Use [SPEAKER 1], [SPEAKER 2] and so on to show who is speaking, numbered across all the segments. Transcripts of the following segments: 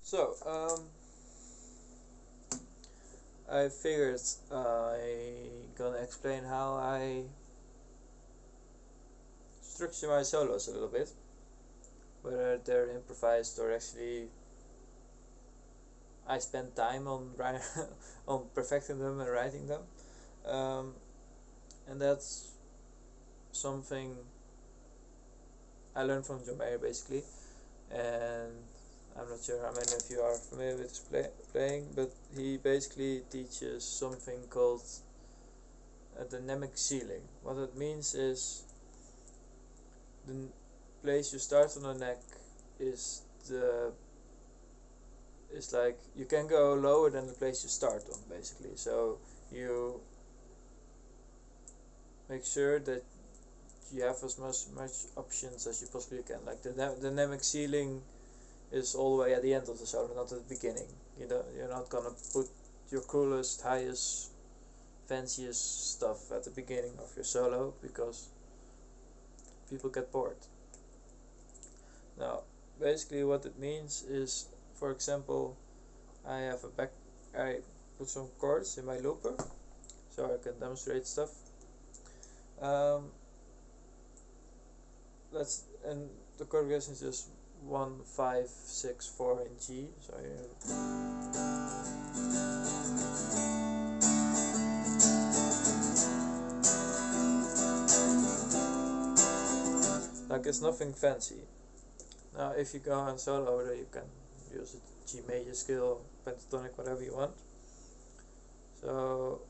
[SPEAKER 1] So, I figured gonna explain how I structure my solos a little bit, whether they're improvised or actually I spend time on on perfecting them and writing them, um, and that's something I learned from John Mayer basically, and I'm not sure how many of you are familiar with his playing, but he basically teaches something called a dynamic ceiling. What it means is the place you start on the neck is the is like you can go lower than the place you start on basically. So you make sure that you have as much options as you possibly can. Like the dynamic ceiling is all the way at the end of the solo, not at the beginning. You're not gonna put your coolest, highest, fanciest stuff at the beginning of your solo because people get bored. Now, basically, what it means is, for example, I put some chords in my looper, so I can demonstrate stuff. And the chord progression is just 1, 5, 6, 4 in G. So like it's nothing fancy. Now, if you go on solo, you can use a G major scale, pentatonic, whatever you want. So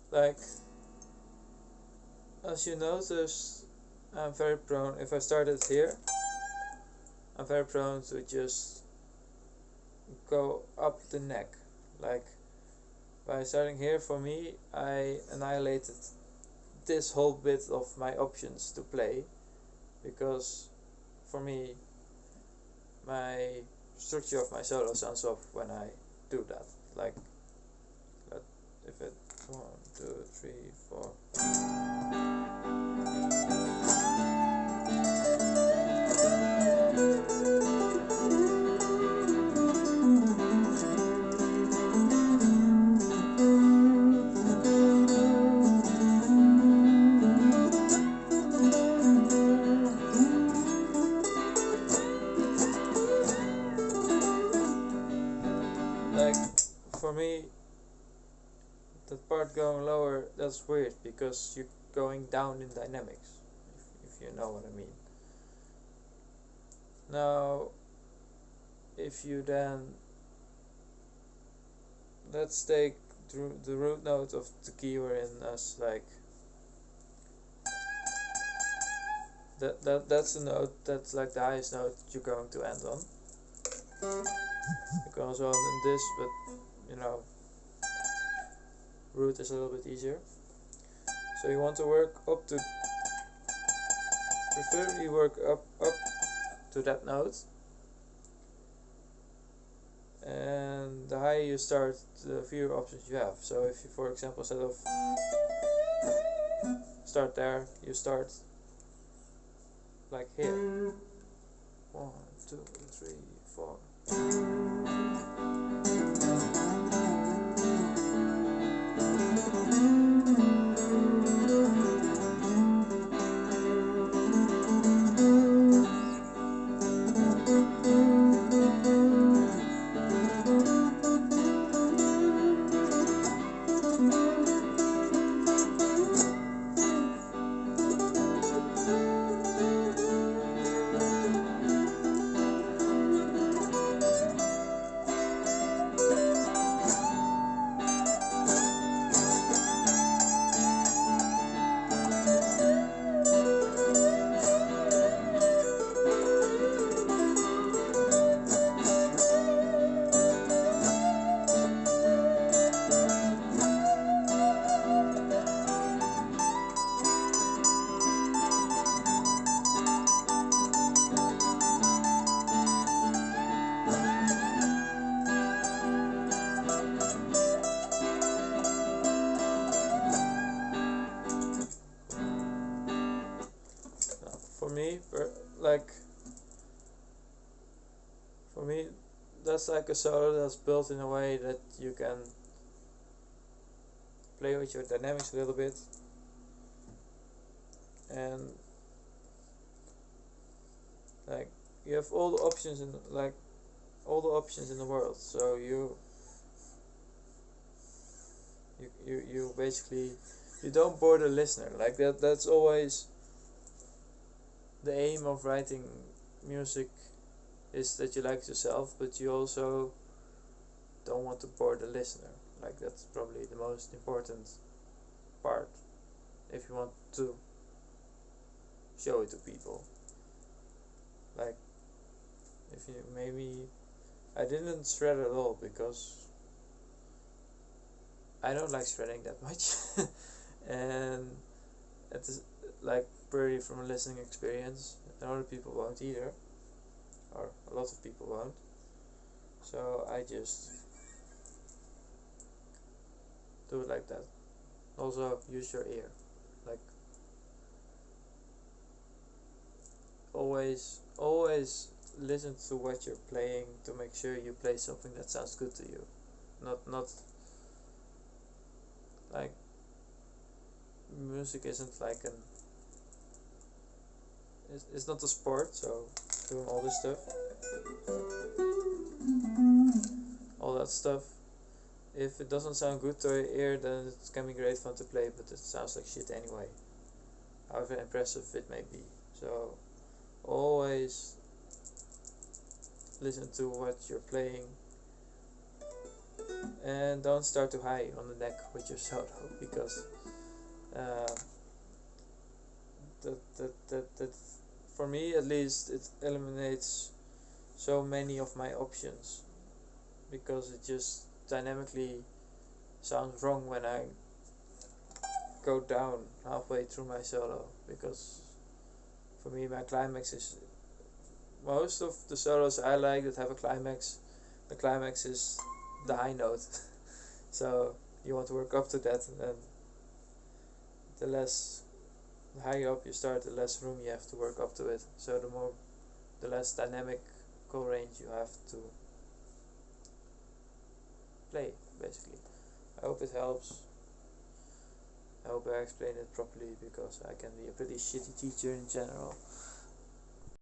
[SPEAKER 1] like, as you notice, I'm very prone, if I started here, I'm very prone to just go up the neck. Like, by starting here, for me, I annihilated this whole bit of my options to play, because for me, my structure of my solo sounds off when I do that. Like, if it 1, 2, 3, 4. Like, for me, that part going lower, that's weird because you're going down in dynamics, if you know what I mean. Now, if you then, let's take the root note of the key we're in as like, that's the note, that's like the highest note you're going to end on. You can also end in this, but root is a little bit easier. So you want to work up to, preferably work up to that note, and the higher you start, the fewer options you have. So if you, for example, instead of start there, you start like here. 1, 2, 3, 4. like, for me, that's like a solo that's built in a way that you can play with your dynamics a little bit, and like you have all the options in the world. So you basically, you don't bore the listener. Like that's always the aim of writing music, is that you like it yourself, but you also don't want to bore the listener. Like that's probably the most important part if you want to show it to people. Like, if you maybe, I didn't shred at all because I don't like shredding that much, and it's like pretty from a listening experience, and other people won't either, or a lot of people won't. So I just do it like that. Also, use your ear. Like, always listen to what you're playing to make sure you play something that sounds good to you. Not like, music isn't like it's not a sport. So doing all this stuff, all that stuff, if it doesn't sound good to your ear, then it can be great fun to play, but it sounds like shit anyway, however impressive it may be. So always listen to what you're playing, and don't start too high on the neck with your solo, because uh, that for me at least, it eliminates so many of my options, because it just dynamically sounds wrong when I go down halfway through my solo. Because for me, my climax is, most of the solos I like that have a climax, the climax is the high note. So you want to work up to that, and the higher up you start, the less room you have to work up to it. So the less dynamical range you have to play, basically. I hope it helps. I hope I explained it properly, because I can be a pretty shitty teacher in general.